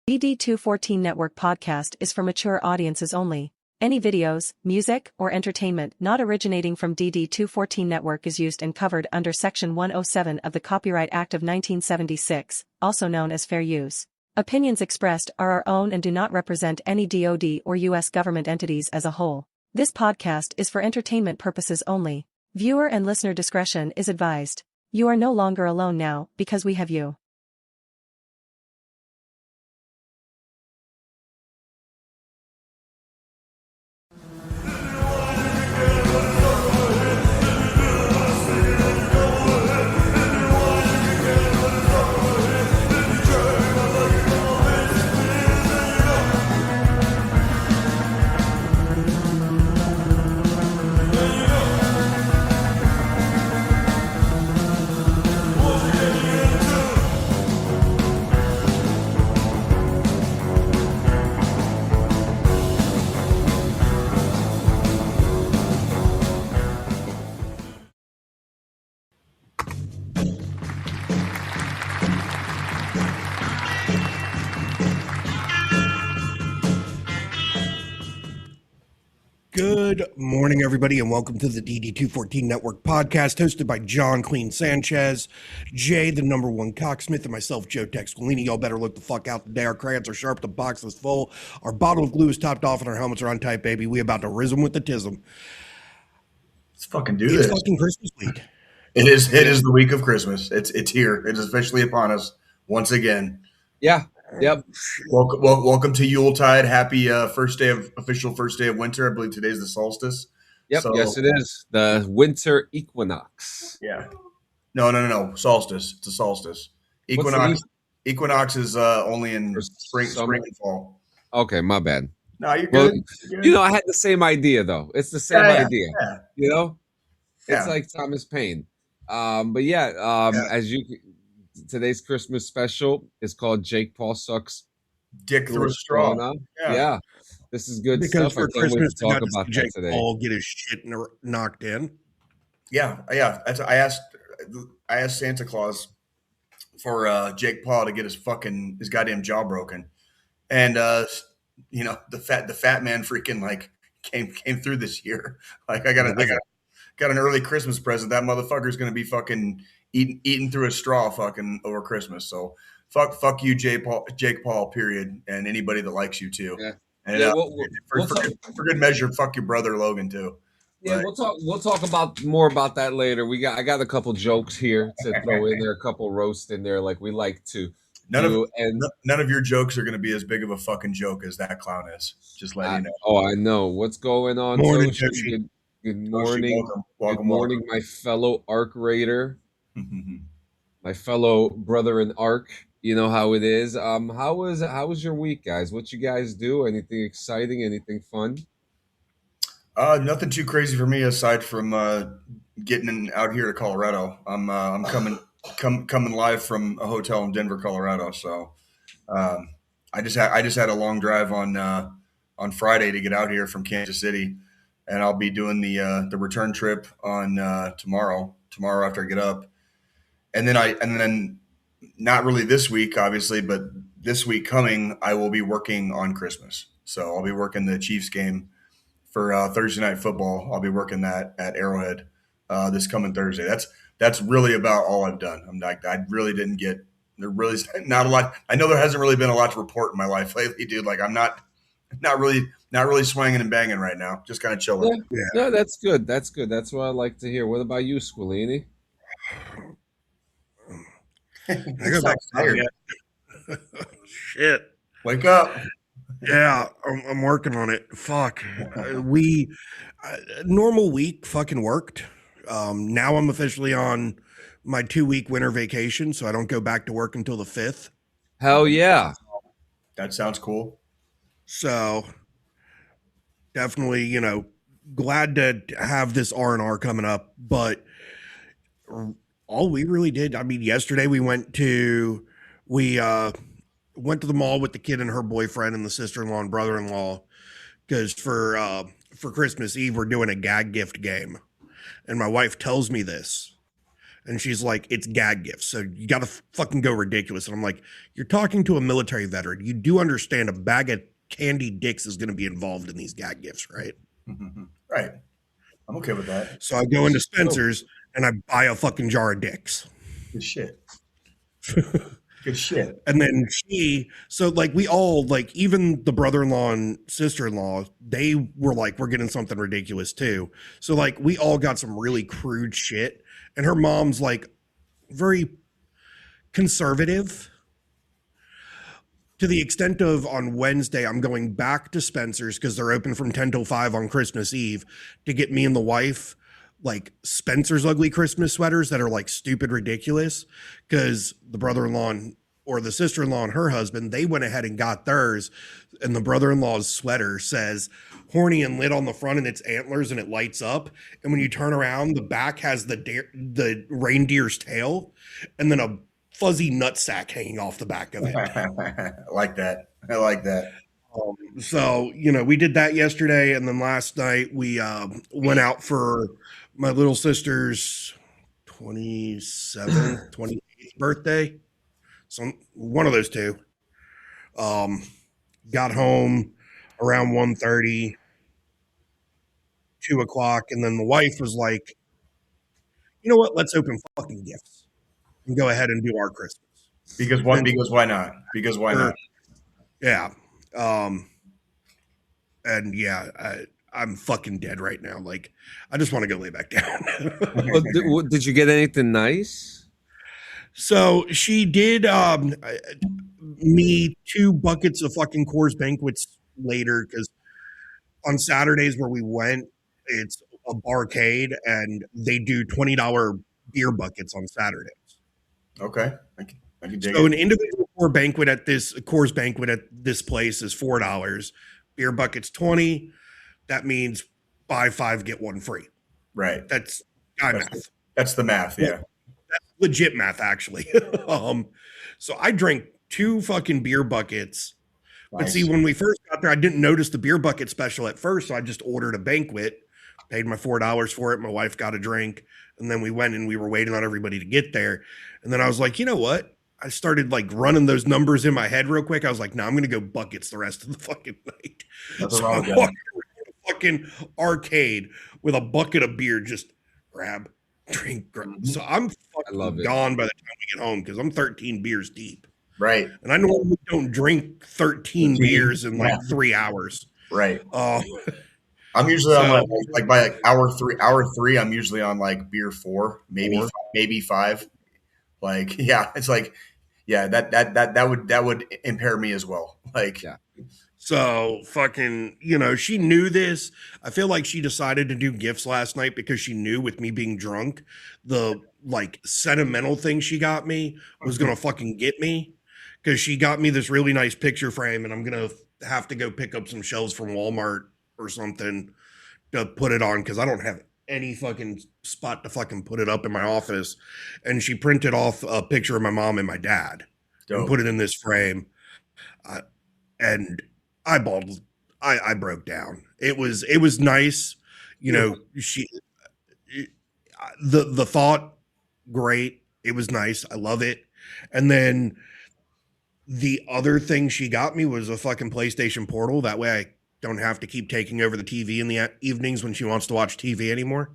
DD214 Network podcast is for mature audiences only. Any videos, music, or entertainment not originating from DD214 Network is used and covered under Section 107 of the Copyright Act of 1976, also known as fair use. Opinions expressed are our own and do not represent any DoD or U.S. government entities as a whole. This podcast is for entertainment purposes only. Viewer and listener discretion is advised. You are no longer alone now, because we have you. Good morning, everybody, and welcome to the DD214 Network podcast, hosted by John Clean Sanchez, Jay, the number one cocksmith, and myself, Joe Texquilini. Y'all better look the fuck out today. Our crayons are sharp, the box is full, our bottle of glue is topped off, and our helmets are on tight, baby. We about to rism with the tism. Let's fucking do this. It's fucking Christmas week. It is the week of Christmas. It's here. It is officially upon us once again. Yeah. Yep. Welcome to Yuletide. Happy official first day of winter. I believe today's the solstice. Yep. So, yes, it is the winter equinox. Yeah. No. Solstice. It's a solstice. Equinox is only in spring and fall. Okay, my bad. No, you're good. You know, I had the same idea though. It's the same idea. Yeah. You know, it's like Thomas Paine. As you. Today's Christmas special is called Jake Paul Sucks Dick Through a Straw. Yeah. This is good because stuff. For I can't wait Christmas, to talk about Jake that today. Paul get his shit knocked in. Yeah. I asked Santa Claus for Jake Paul to get his goddamn jaw broken, and the fat man freaking like came through this year. Like I got an early Christmas present. That motherfucker's gonna be fucking eating through a straw fucking over Christmas. So fuck you, Jake Paul, period, and anybody that likes you too. Yeah. And for good measure, fuck your brother Logan too. Yeah, right. We'll talk more about that later. I got a couple jokes here to throw in there, a couple roasts in there, like we like to. None of your jokes are going to be as big of a fucking joke as that clown is. Just letting you know. Oh, I know what's going on. Morning, Good morning. Welcome, my fellow Arc Raider. My fellow brother in Arc, you know how it is. How was your week, guys? What you guys do? Anything exciting? Anything fun? Nothing too crazy for me aside from getting out here to Colorado. I'm coming live from a hotel in Denver, Colorado. So I just had a long drive on Friday to get out here from Kansas City, and I'll be doing the return trip on tomorrow after I get up. And then not really this week, obviously, but this week coming, I will be working on Christmas. So I'll be working the Chiefs game for Thursday Night Football. I'll be working that at Arrowhead this coming Thursday. That's really about all I've done. I really didn't get there. Really not a lot. I know there hasn't really been a lot to report in my life lately, dude. Like I'm not really swinging and banging right now. Just kind of chilling. Yeah, that's good. That's good. That's what I like to hear. What about you, Squilini? I go back tired. Shit. Wake up. Yeah, I'm working on it. Fuck. Normal week fucking worked. Now I'm officially on my 2-week winter vacation, so I don't go back to work until the 5th. Hell yeah. That sounds cool. So definitely, glad to have this R&R coming up, but all we really did, yesterday we went to the mall with the kid and her boyfriend and the sister-in-law and brother-in-law because for Christmas Eve we're doing a gag gift game, and my wife tells me this, And she's like, it's gag gifts. So you got to fucking go ridiculous. And I'm like, you're talking to a military veteran. You do understand a bag of candy dicks is going to be involved in these gag gifts, right? Right. I'm okay with that. So I go into Spencer's and I buy a fucking jar of dicks. Good shit. Good shit. And then we all, like, even the brother-in-law and sister-in-law, they were like, we're getting something ridiculous too. So like we all got some really crude shit. And her mom's like very conservative to the extent of on Wednesday, I'm going back to Spencer's because they're open from 10 till 5 on Christmas Eve to get me and the wife like Spencer's ugly Christmas sweaters that are like stupid ridiculous, because the brother-in-law or the sister-in-law and her husband, they went ahead and got theirs. And the brother-in-law's sweater says horny and lit on the front and it's antlers and it lights up. And when you turn around, the back has the reindeer's tail and then a fuzzy nutsack hanging off the back of it. I like that. I like that. So, we did that yesterday. And then last night we went out for my little sister's 27th, 28th birthday. So one of those two. Got home around 1:30, 2 o'clock. And then the wife was like, you know what? Let's open fucking gifts and go ahead and do our Christmas. Because why not? Because why not? Yeah. And yeah, I'm fucking dead right now. Like, I just want to go lay back down. Did you get anything nice? So she did me 2 buckets of fucking Coors Banquets later, because on Saturdays where we went, it's a barcade and they do $20 beer buckets on Saturdays. Okay. I can dig so it. An individual Coors Banquet at this place is $4. Beer bucket's $20. That means buy 5, get 1 free. Right. That's math. That's the math. Yeah. That's legit math, actually. So I drank 2 fucking beer buckets. Nice. But see, when we first got there, I didn't notice the beer bucket special at first. So I just ordered a banquet, paid my $4 for it. My wife got a drink. And then we went and we were waiting on everybody to get there. And then I was like, you know what? I started like running those numbers in my head real quick. I was like, no, I'm going to go buckets the rest of the fucking night. So I'm walking around the fucking arcade with a bucket of beer, just grab, drink, grab. So I'm fucking gone by the time we get home because I'm 13 beers deep. Right. And I normally don't drink 13 beers in like 3 hours. Right. I'm usually on like by hour three, I'm usually on like beer 4, maybe 5. Like, yeah, it's like, yeah, that would impair me as well. Like, yeah. So fucking, she knew this. I feel like she decided to do gifts last night because she knew with me being drunk, the like sentimental thing she got me was going to fucking get me, because she got me this really nice picture frame and I'm going to have to go pick up some shelves from Walmart or something to put it on, because I don't have any fucking spot to fucking put it up in my office. And she printed off a picture of my mom and my dad and put it in this frame. And I bawled. I broke down. It was nice. The thought, great. It was nice. I love it. And then the other thing she got me was a fucking PlayStation Portal. That way I don't have to keep taking over the TV in the evenings when she wants to watch TV anymore.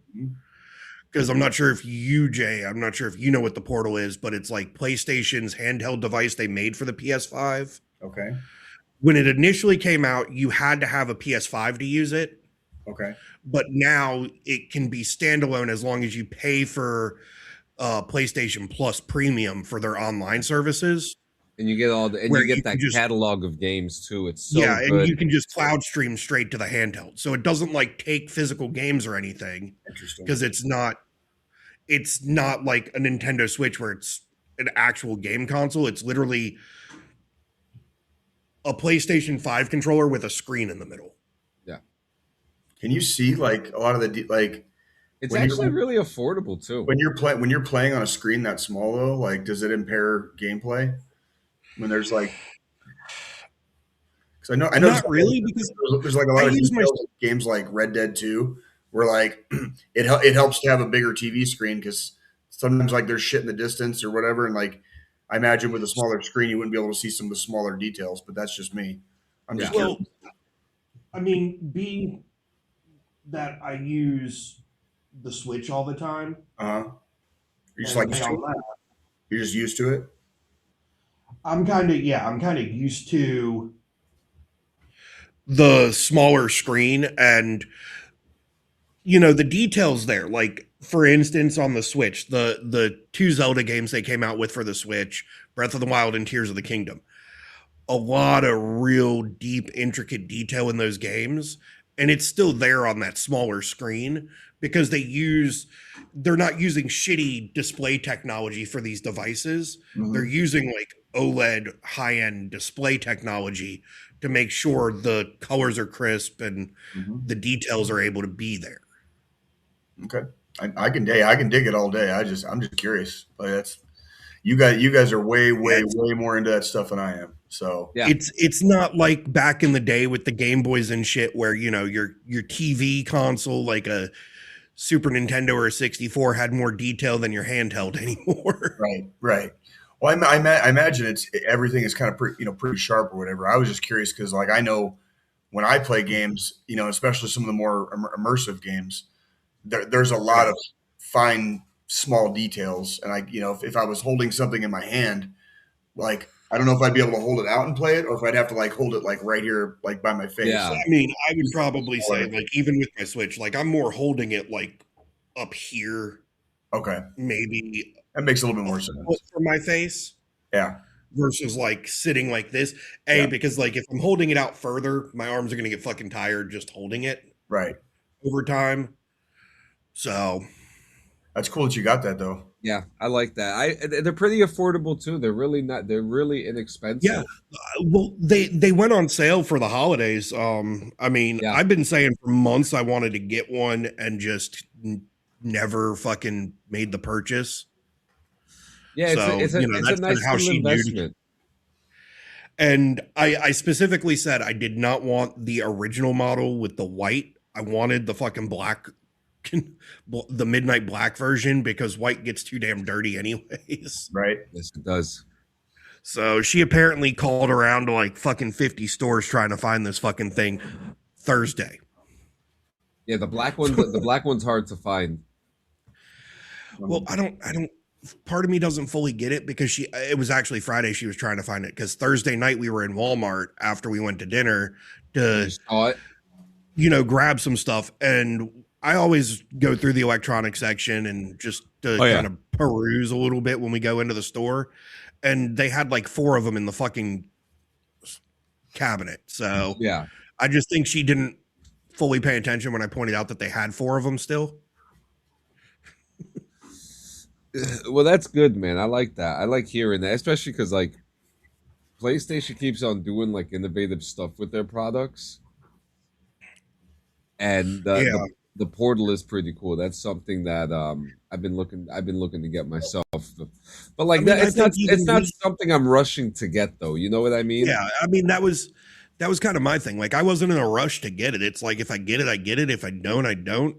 Because I'm not sure if you, Jay, I'm not sure if you know what the Portal is, but it's like PlayStation's handheld device they made for the PS5. Okay. When it initially came out, you had to have a PS5 to use it. Okay. But now it can be standalone as long as you pay for PlayStation Plus Premium for their online services. And you get that catalog of games too. It's so good. And you can just cloud stream straight to the handheld. So it doesn't like take physical games or anything. Interesting. Because it's not like a Nintendo Switch where it's an actual game console. It's literally a PlayStation 5 controller with a screen in the middle. Yeah. Can you see like a lot of the it's actually really affordable too. When you're playing on a screen that small though, like does it impair gameplay? When there's like, because I know not really, because there's like a lot of games like Red Dead 2 where like it helps to have a bigger TV screen because sometimes like there's shit in the distance or whatever, and like I imagine with a smaller screen you wouldn't be able to see some of the smaller details. But that's just me. I'm just curious. Well, I mean, being that I use the Switch all the time, You're just and like play on that, you're just used to it. I'm kind of used to the smaller screen and the details there. Like for instance, on the Switch, the two Zelda games they came out with for the Switch, Breath of the Wild and Tears of the Kingdom. A lot of real deep, intricate detail in those games, and it's still there on that smaller screen because they're not using shitty display technology for these devices. Mm-hmm. They're using like OLED high-end display technology to make sure the colors are crisp and the details are able to be there. Okay, I can dig it all day. I'm just curious. Like that's you guys are way more into that stuff than I am. So yeah, it's not like back in the day with the Game Boys and shit where your TV console like a Super Nintendo or a 64 had more detail than your handheld anymore. Right. Well, I imagine everything is kind of pretty sharp or whatever. I was just curious because like I know when I play games, especially some of the more immersive games, there's a lot of fine small details, and if I was holding something in my hand, like I don't know if I'd be able to hold it out and play it, or if I'd have to like hold it like right here, like by my face. Yeah. I mean, I would probably say like even with my Switch, like I'm more holding it like up here. Okay. Maybe that makes a little bit more sense for my face. Yeah. Versus like sitting like this. Because like if I'm holding it out further, my arms are gonna get fucking tired just holding it. Right. Over time. So that's cool that you got that though. Yeah, I like that. They're pretty affordable too. They're really inexpensive. Yeah. Well, they went on sale for the holidays. I mean, I've been saying for months I wanted to get one and just never fucking made the purchase. Yeah, it's a nice little investment. And I specifically said I did not want the original model with the white. I wanted the fucking black, the midnight black version because white gets too damn dirty anyways. Right. Yes, it does. So she apparently called around to like fucking 50 stores trying to find this fucking thing Thursday. Yeah, the black one's hard to find. Well, I don't part of me doesn't fully get it because it was actually Friday she was trying to find it because Thursday night we were in Walmart after we went to dinner to grab some stuff, and I always go through the electronic section and just to kind of peruse a little bit when we go into the store, and they had like 4 of them in the fucking cabinet. So yeah, I just think she didn't fully pay attention when I pointed out that they had 4 of them still. Well, that's good, man. I like that. I like hearing that, especially because like PlayStation keeps on doing like innovative stuff with their products, and the Portal is pretty cool. That's something that I've been looking to get myself, but like it's not something I'm rushing to get though. You know what I mean? Yeah, I mean that was kind of my thing. Like I wasn't in a rush to get it. It's like if I get it, I get it. If I don't, I don't.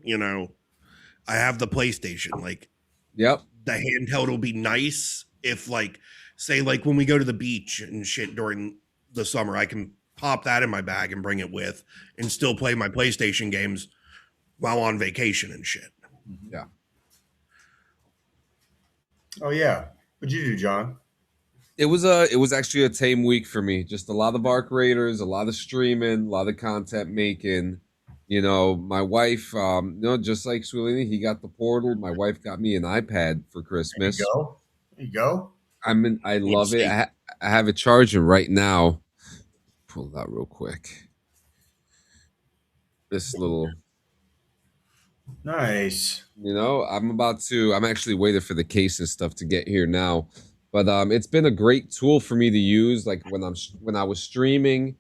I have the PlayStation. Like, yep. The handheld will be nice if like say like when we go to the beach and shit during the summer, I can pop that in my bag and bring it with and still play my PlayStation games while on vacation and shit. Yeah. Oh yeah. What'd you do, John? It was actually a tame week for me. Just a lot of Arc Raiders, a lot of streaming, a lot of content making. My wife, just like Swilini, he got the Portal. My wife got me an iPad for Christmas. There you go. I love it. I have it charging right now. Pull it out real quick. This little. Nice. I'm actually waiting for the case and stuff to get here now. But it's been a great tool for me to use. Like when I was streaming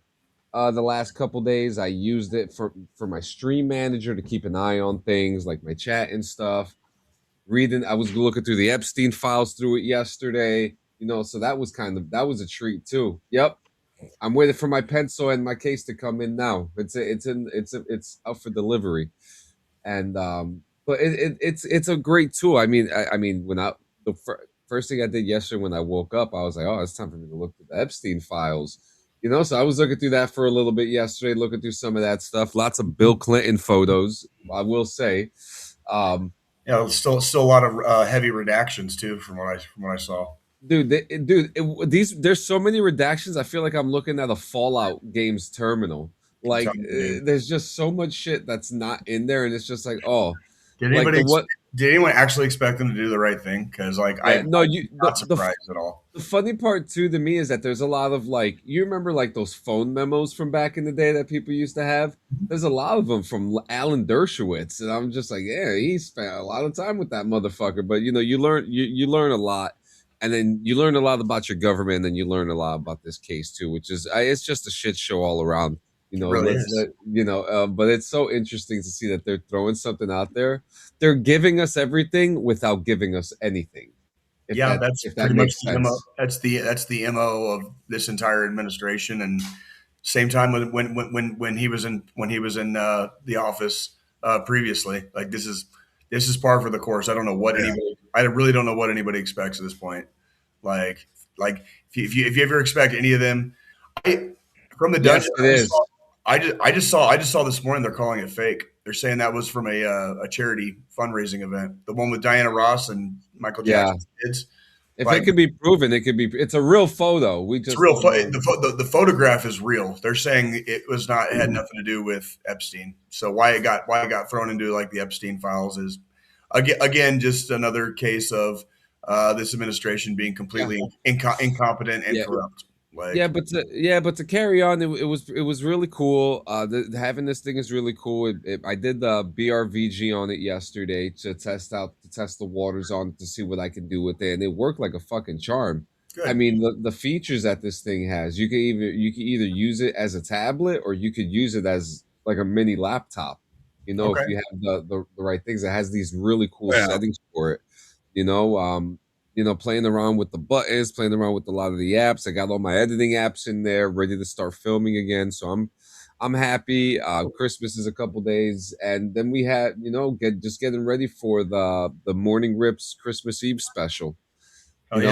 the last couple days, I used it for my stream manager to keep an eye on things like my chat and stuff. I was looking through the Epstein files through it yesterday. So that was a treat too. Yep. I'm waiting for my pencil and my case to come in now. It's up for delivery. And but it's a great tool. I mean, when the first thing I did yesterday when I woke up, I was like, oh, it's time for me to look through the Epstein files. So I was looking through that for a little bit yesterday, looking through some of that stuff. Lots of Bill Clinton photos, I will say. Still a lot of heavy redactions too, from what I saw. Dude, there's so many redactions. I feel like I'm looking at a Fallout games terminal. Like, there's just so much shit that's not in there, and it's just like, oh, did anyone actually expect them to do the right thing? Because I'm not surprised at all. The funny part too to me is that there's a lot of you remember those phone memos from back in the day that people used to have. There's a lot of them from Alan Dershowitz, and I'm just like, yeah, he spent a lot of time with that motherfucker. But you learn a lot, and then you learn a lot about your government, and then you learn a lot about this case too, which is it's just a shit show all around. But it's so interesting to see that they're throwing something out there. They're giving us everything without giving us anything. That's pretty much the MO. That's the MO of this entire administration. And same time when he was in the office previously, this is par for the course. I don't know what I really don't know what anybody expects at this point. If you ever expect any of them, from the dungeon, I just saw this morning they're calling it fake. They're saying that was from a charity fundraising event, the one with Diana Ross and Michael Jackson's kids. If it could be proven, it's a real photo. It's real. The photograph is real. They're saying it had nothing to do with Epstein. So why it got thrown into the Epstein files is again just another case of this administration being completely incompetent and corrupt. But to carry on, it was really cool. Having this thing is really cool. I did the BRVG on it yesterday to test the waters on to see what I can do with it, and it worked like a fucking charm. Good. I mean, the features that this thing has, you can either use it as a tablet or you could use it as a mini laptop. If you have the right things, it has these really cool settings for it. Playing around with the buttons, playing around with a lot of the apps. I got all my editing apps in there, ready to start filming again. So I'm happy. Christmas is a couple days, and then we had getting ready for the Morning Rips Christmas Eve special. I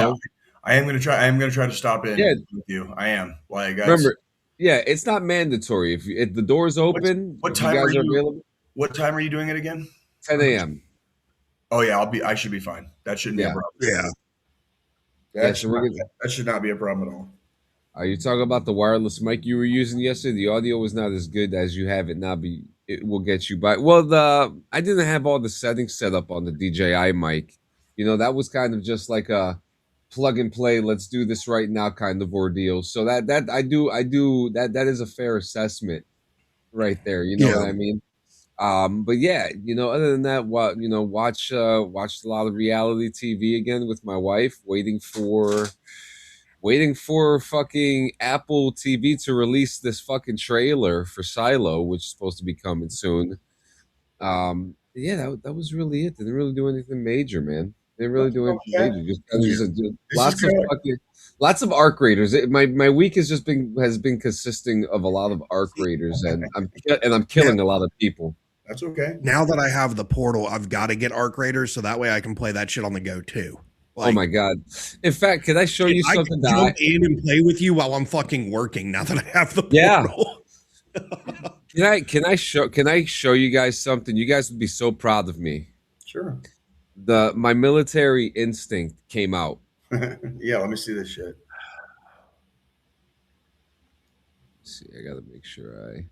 am gonna try to stop in with you. I am remember. Yeah, it's not mandatory. If the door's open, what time are you available? What time are you doing it again? 10 a.m. Oh yeah, I should be fine. That shouldn't be a problem. That should not be a problem at all. Are you talking about the wireless mic you were using yesterday? The audio was not as good as you have it now. It will get you by. Well, I didn't have all the settings set up on the DJI mic. That was kind of just like a plug and play. Let's do this right now kind of ordeal. So that I do that is a fair assessment right there. You know what I mean? But yeah, other than that, watched a lot of reality TV again with my wife, waiting for fucking Apple TV to release this fucking trailer for Silo, which is supposed to be coming soon. That was really it. Didn't really do anything major, man. Didn't really do anything major. Just lots of arc raiders. My week has been consisting of a lot of arc raiders, and I'm killing a lot of people. That's okay. Now that I have the portal, I've got to get Arc Raiders so that way I can play that shit on the go too. Oh my god! In fact, can I show you something? I can jump in and play with you while I'm fucking working. Now that I have the portal. Can I show you guys something? You guys would be so proud of me. Sure. My military instinct came out. Yeah, let me see this shit. Let's see, I gotta make sure I.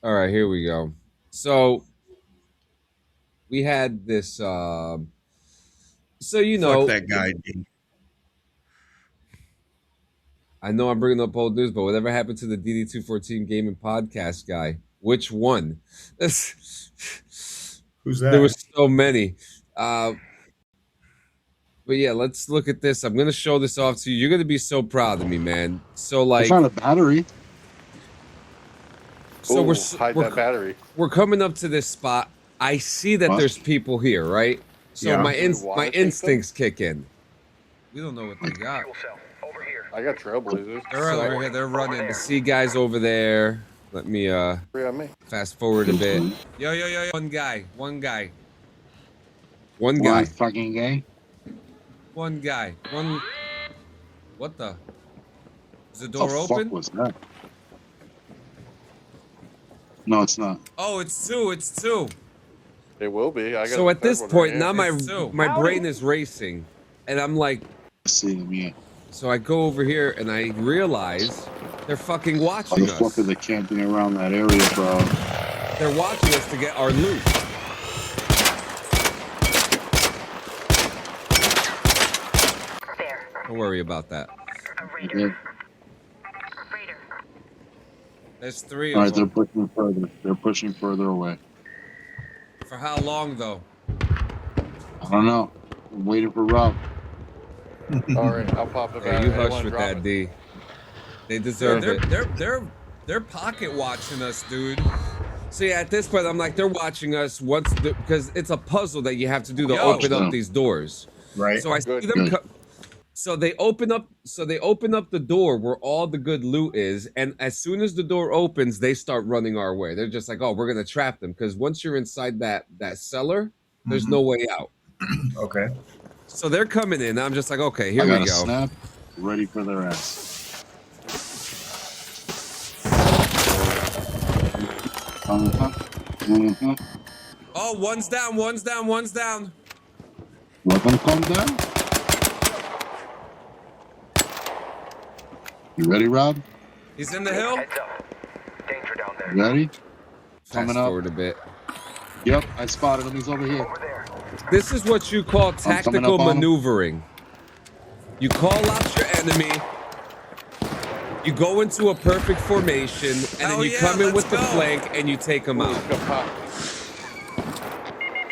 All right, here we go. So we had this. Fuck that guy. I know I'm bringing up old news, but whatever happened to the DD214 gaming podcast guy? Which one? Who's that? There were so many. But yeah, let's look at this. I'm gonna show this off to you. You're gonna be so proud of me, man. So it's on a battery. So that battery. We're coming up to this spot. I see that there's people here, right? So my instincts kick in. We don't know what they got. I got trailblazers. They're running. The sea guys over there. Let me fast forward a bit. Yo. One guy. One fucking gay. One guy. What the? Is the door What the open? fuck was that? No, it's not. Oh, it's two. It will be. So at this point, now my brain is racing, and I'm like, See them, yeah. so I go over here and I realize they're fucking watching us. How the fuck are they camping around that area, bro? They're watching us to get our loot. Don't worry about that. Yeah. There's three All of right, them. they're pushing further. They're pushing further away. For how long, though? I don't know. I'm waiting for Rob. All right, I'll pop it back. Hey, you hush with that, D. They deserve it. They're pocket watching us, dude. See, at this point, I'm like, they're watching us once because it's a puzzle that you have to do to open up these doors. Right. So I see them. So they open up the door where all the good loot is, and as soon as the door opens, they start running our way. They're just like, "Oh, we're gonna trap them," because once you're inside that cellar, there's no way out. Okay. So they're coming in. I'm just like, "Okay, here I we got a go." snap, ready for their ass. Oh, one's down. Let them come down. You ready, Rob? He's in the hill. Danger down there. You ready? Fast forward a bit. Yep, I spotted him. He's over here. This is what you call tactical maneuvering. You call out your enemy. You go into a perfect formation, and then you come in with the flank, and you take them out.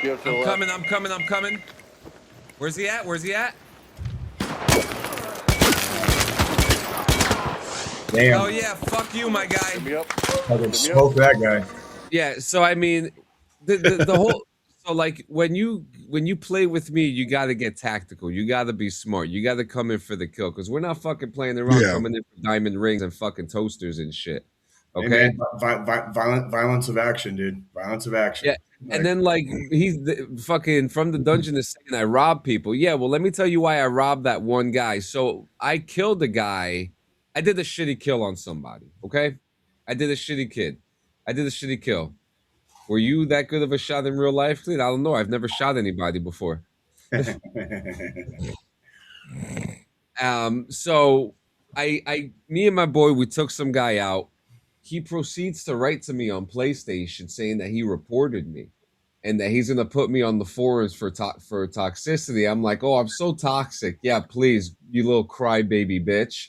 I'm coming. Where's he at? Damn. Oh yeah, fuck you, my guy. Smoke that guy. Yeah, so I mean, the whole, so like when you play with me, you got to get tactical. You got to be smart. You got to come in for the kill because we're not fucking playing around, coming in for diamond rings and fucking toasters and shit. Okay, hey man, violence of action, dude. Violence of action. Yeah, and then like he's fucking from the dungeon is saying I rob people. Yeah, well, let me tell you why I robbed that one guy. So I killed a guy. I did a shitty kill on somebody, okay? I did a shitty kill. Were you that good of a shot in real life? I don't know. I've never shot anybody before. So me and my boy, we took some guy out. He proceeds to write to me on PlayStation saying that he reported me and that he's going to put me on the forums for toxicity. I'm like, oh, I'm so toxic. Yeah, please, you little crybaby bitch.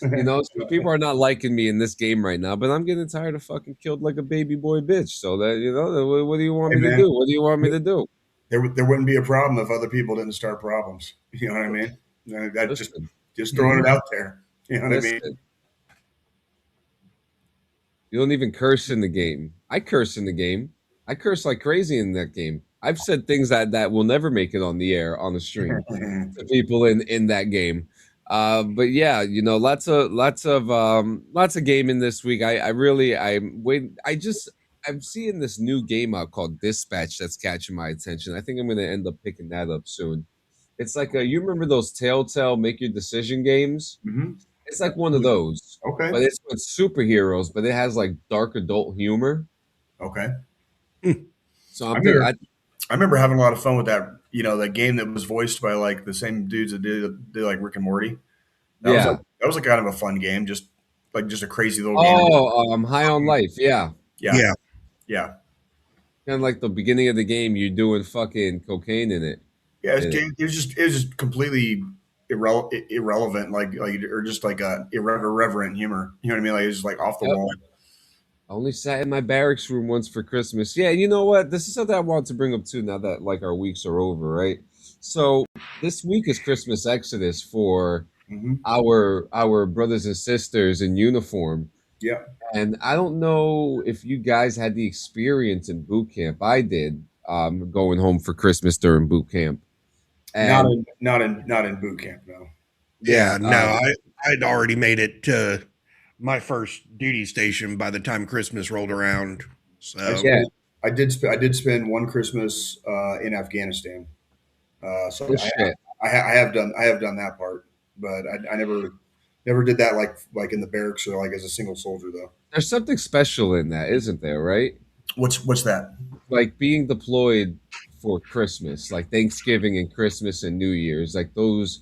You know, so people are not liking me in this game right now, but I'm getting tired of fucking killed like a baby boy bitch. So that, you know, what do you want me to do? What do you want me to do? There wouldn't be a problem if other people didn't start problems. You know what I mean? That just throwing it out there. You know what I mean? You don't even curse in the game. I curse in the game. I curse like crazy in that game. I've said things that will never make it on the air on the stream to people in that game. But yeah, you know, lots of gaming this week. I'm seeing this new game out called Dispatch that's catching my attention. I think I'm gonna end up picking that up soon. It's like you remember those Telltale Make Your Decision games? Mm-hmm. It's like one of those. Okay. But it's with superheroes, but it has like dark adult humor. Okay. So I remember having a lot of fun with that. You know, that game that was voiced by like the same dudes that did like Rick and Morty. That was a kind of a fun game, just a crazy little game. Oh, High on Life, yeah. Yeah. Kind of like the beginning of the game, you're doing fucking cocaine in it. Yeah, it was just completely irrelevant, or just like a irreverent humor. You know what I mean? Like it was just like off the wall. I only sat in my barracks room once for Christmas. Yeah, you know what? This is something I want to bring up too. Now that like our weeks are over, right? So this week is Christmas Exodus for our brothers and sisters in uniform. Yeah. And I don't know if you guys had the experience in boot camp. I did, going home for Christmas during boot camp. And not in boot camp, no. Yeah, no, I'd already made it to my first duty station by the time Christmas rolled around. So I did spend one Christmas in Afghanistan. So Oh shit. I have done that part, but I never did that like in the barracks or like as a single soldier though. There's something special in that, isn't there, right? What's that? Like being deployed for Christmas, like Thanksgiving and Christmas and New Year's, like those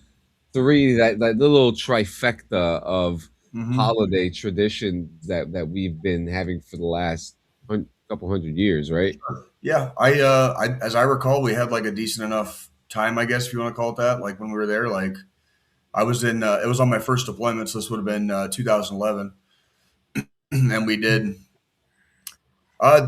three, that little trifecta of holiday tradition that we've been having for the last couple hundred years, right? Yeah, I as I recall, we had like a decent enough time, I guess if you want to call it that. Like when we were there, like I was in, it was on my first deployment, so this would have been 2011, and we did.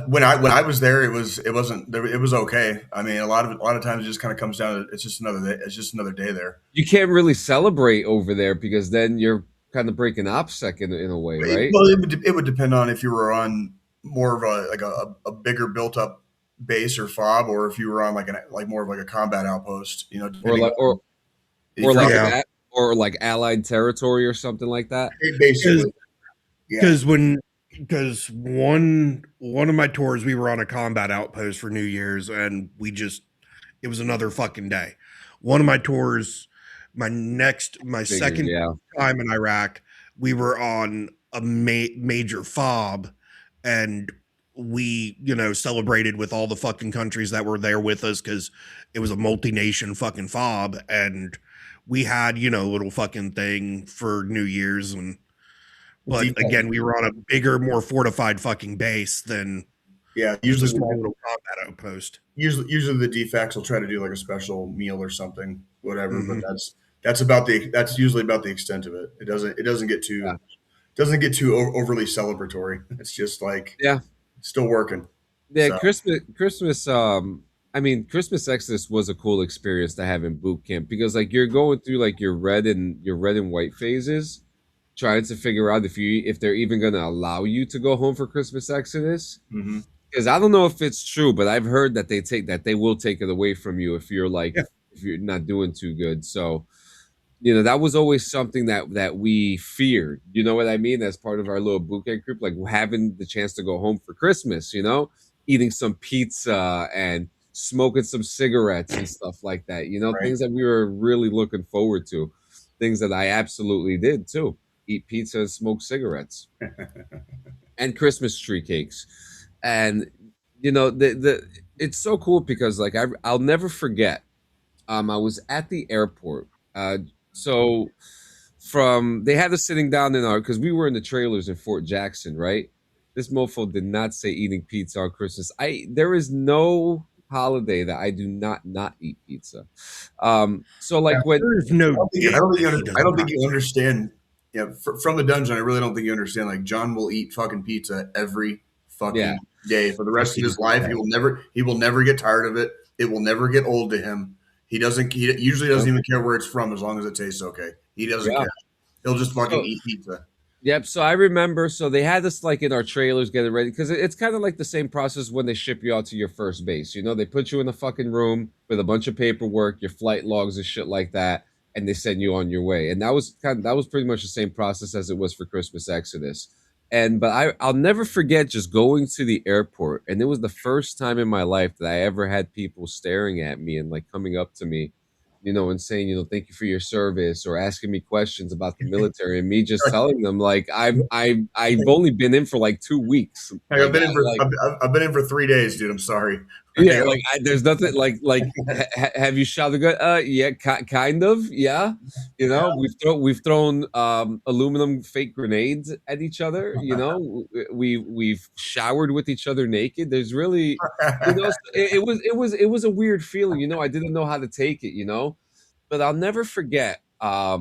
When I was there, it wasn't there. It was okay. I mean, a lot of times it just kind of comes down to it's just another day. It's just another day there. You can't really celebrate over there because then you're kind of breaking OPSEC in a way, right? Well, it would depend on if you were on more of a bigger built up base or fob, or if you were on like more of like a combat outpost. You know, Or like or like allied territory or something like that. Basically, because because one of my tours we were on a combat outpost for New Year's, and it was another fucking day. One of my tours, my second time in Iraq, we were on a major fob, and we celebrated with all the fucking countries that were there with us because it was a multi-nation fucking fob, and we had a little fucking thing for New Year's. But again, we were on a bigger, more fortified fucking base than usually a small little combat outpost. Usually the defects will try to do like a special meal or something, whatever. But that's usually about the extent of it. It doesn't get too overly celebratory. It's just like still working. Yeah, so. Christmas. I mean, Christmas Exodus was a cool experience to have in boot camp because like you're going through like your red and white phases, trying to figure out if they're even going to allow you to go home for Christmas Exodus. Because I don't know if it's true, but I've heard that they will take it away from you if you're if you're not doing too good. So, that was always something that we feared. You know what I mean? As part of our little boot camp group, like having the chance to go home for Christmas. Eating some pizza and smoking some cigarettes and stuff like that. Right. Things that we were really looking forward to. Things that I absolutely did too. Eat pizza and smoke cigarettes and Christmas tree cakes. And it's so cool because like I'll never forget. I was at the airport. So they had us sitting down because we were in the trailers in Fort Jackson, right? This mofo did not say eating pizza on Christmas. There is no holiday that I do not eat pizza. So like when there's no, I don't think you understand. Yeah, from the dungeon, I really don't think you understand. Like John will eat fucking pizza every fucking day for the rest of his life. He will never get tired of it. It will never get old to him. He usually doesn't even care where it's from as long as it tastes okay. He doesn't care. He'll just fucking eat pizza. Yep. So I remember. So they had us like in our trailers getting ready because it's kind of like the same process when they ship you out to your first base. They put you in a fucking room with a bunch of paperwork, your flight logs and shit like that, and they send you on your way. And that was pretty much the same process as it was for Christmas Exodus. But I'll never forget just going to the airport, and it was the first time in my life that I ever had people staring at me and like coming up to me, and saying, thank you for your service, or asking me questions about the military, and me just telling them like I've only been in for like 2 weeks. I've been in for 3 days, dude. I'm sorry. Yeah, like there's nothing like have you shot a gun? Yeah, kind of. Yeah, we've thrown aluminum fake grenades at each other. We've showered with each other naked. There's really, it was a weird feeling. I didn't know how to take it. But I'll never forget. I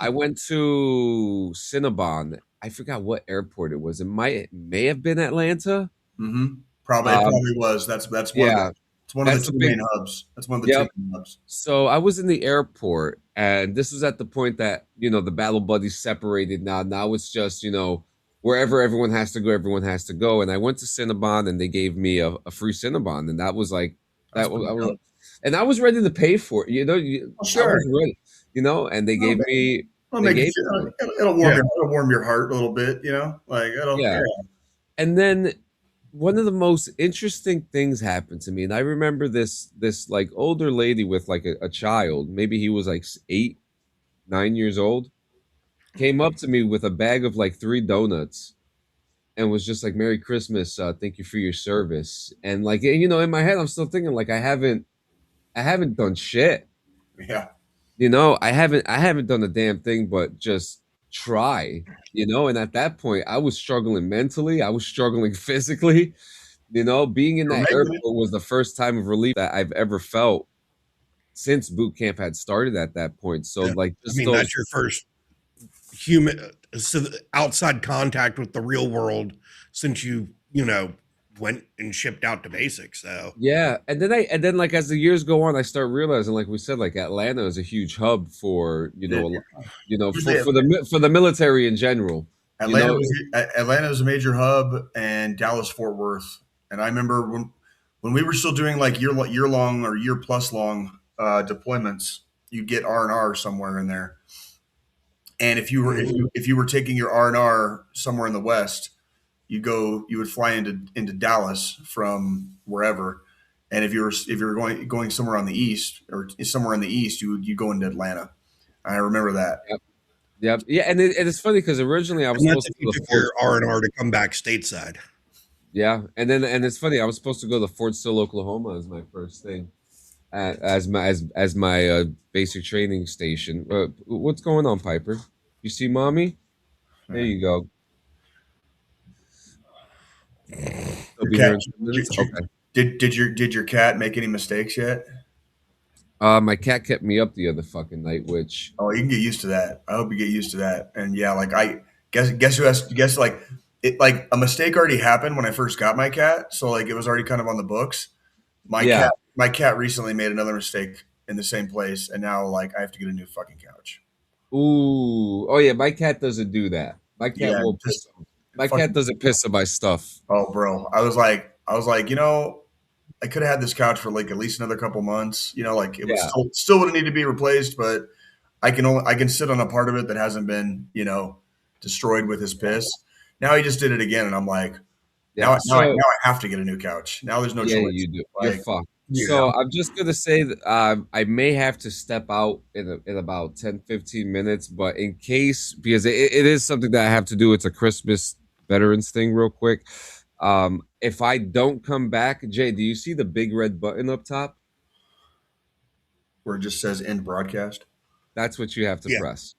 went to Cinnabon. I forgot what airport it was. It may have been Atlanta. Mm-hmm. Probably was. That's one of the two main hubs. That's one of the two main hubs. So I was in the airport, and this was at the point that the battle buddies separated. Now it's just wherever everyone has to go. And I went to Cinnabon, and they gave me a free Cinnabon, and that was like and I was ready to pay for it. Sure. And they gave me It'll They make gave you, it'll warm your heart a little bit, you know, like yeah. And then one of the most interesting things happened to me, and I remember this like older lady with like a child, maybe he was like 8, 9 years old, came up to me with a bag of like 3 donuts and was just like, "Merry Christmas, thank you for your service." And like, you know, in my head, I'm still thinking like, I haven't done shit. Yeah. You know, I haven't done a damn thing but just try. You know, and at that point, I was struggling mentally. I was struggling physically. You know, being in You're that making it. airport was the first time of relief that I've ever felt since boot camp had started at that point. So, Yeah. like, I just mean, those, that's your first human, outside contact with the real world since you went and shipped out to basics. So yeah. And then, like, as the years go on, I start realizing, like we said, like Atlanta is a huge hub for for the military in general. You Atlanta know, was Atlanta was a major hub, and Dallas Fort Worth. And I remember when we were still doing like year long or year plus long deployments, you'd get R&R somewhere in there. And if you were taking your R&R somewhere in the west, you would fly into Dallas from wherever. And if you were going somewhere on the east or somewhere in the east, you go into Atlanta. I remember that. yep, yeah. And it's funny because originally I was and that's supposed if to you go to took Fort. your R&R to come back stateside. Yeah, and it's funny. I was supposed to go to Fort Sill, Oklahoma, as my first thing, as my basic training station. What's going on, Piper? You see, mommy? There you go. She'll Your be here cat in 10 minutes. Okay. did your cat make any mistakes yet? My cat kept me up the other fucking night, which Oh, you can get used to that. I hope you get used to that. And yeah, like I guess who has guess like it like a mistake already happened when I first got my cat, so like it was already kind of on the books. My yeah. cat recently made another mistake in the same place, and now like I have to get a new fucking couch. Ooh. Oh yeah, my cat doesn't do that. My cat Yeah, won't piss. just My cat fucking. doesn't piss on my stuff. Oh, bro, I was like, I could have had this couch for like at least another couple months. You know, like it would Yeah. still would need to be replaced, but I can sit on a part of it that hasn't been destroyed with his piss. Now he just did it again, and I'm like, Yeah. now I have to get a new couch. Now there's no Yeah, choice. you do. You're Like, fucked. you So know, I'm just gonna say that I may have to step out in about 10, 15 minutes, but in case because it is something that I have to do. It's a Christmas veterans thing, real quick. If I don't come back, Jay, do you see the big red button up top? where it just says end broadcast. That's what you have to Yeah. press.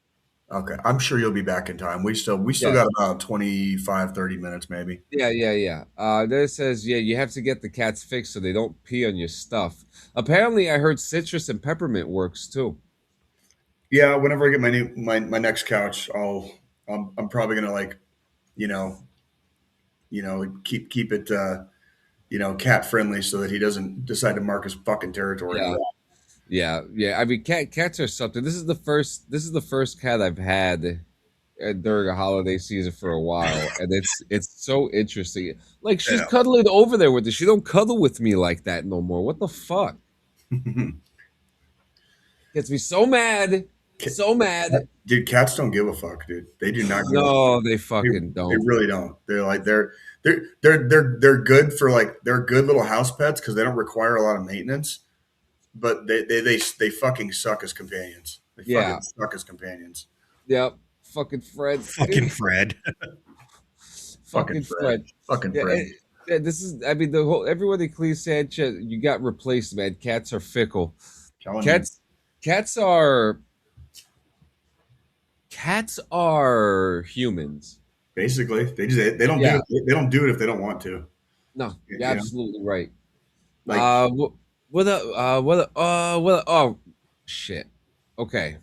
Okay, I'm sure you'll be back in time. We still Yeah. got about 25, 30 minutes maybe. Yeah. Then it says, yeah, you have to get the cats fixed so they don't pee on your stuff. Apparently, I heard citrus and peppermint works too. Yeah, whenever I get my next couch, I'm probably gonna like you know keep it cat friendly so that he doesn't decide to mark his fucking territory. Yeah. I mean, cats are something. This is the first cat I've had during a holiday season for a while, and it's so interesting. Like she's Yeah. cuddling over there with it. She don't cuddle with me like that no more. What the fuck? Gets me so mad. So mad. Dude, cats don't give a fuck, dude. They do not give a fuck. No, they They, fucking they don't. really don't. They're like they're good for like they're good little house pets because they don't require a lot of maintenance. But they fucking suck as companions. They Yeah. fucking suck as companions. Yep. Fucking Fred. Fucking Fred. Fucking Fred. Fucking Yeah, Fred. yeah, this is. I mean, the whole everybody Clee Sanchez. You got replaced, man. Cats are fickle. Telling you. Cats are. Cats are humans. Basically, they don't Yeah. they don't do it if they don't want to. No, You you're know? absolutely right. Like Oh, shit. Okay.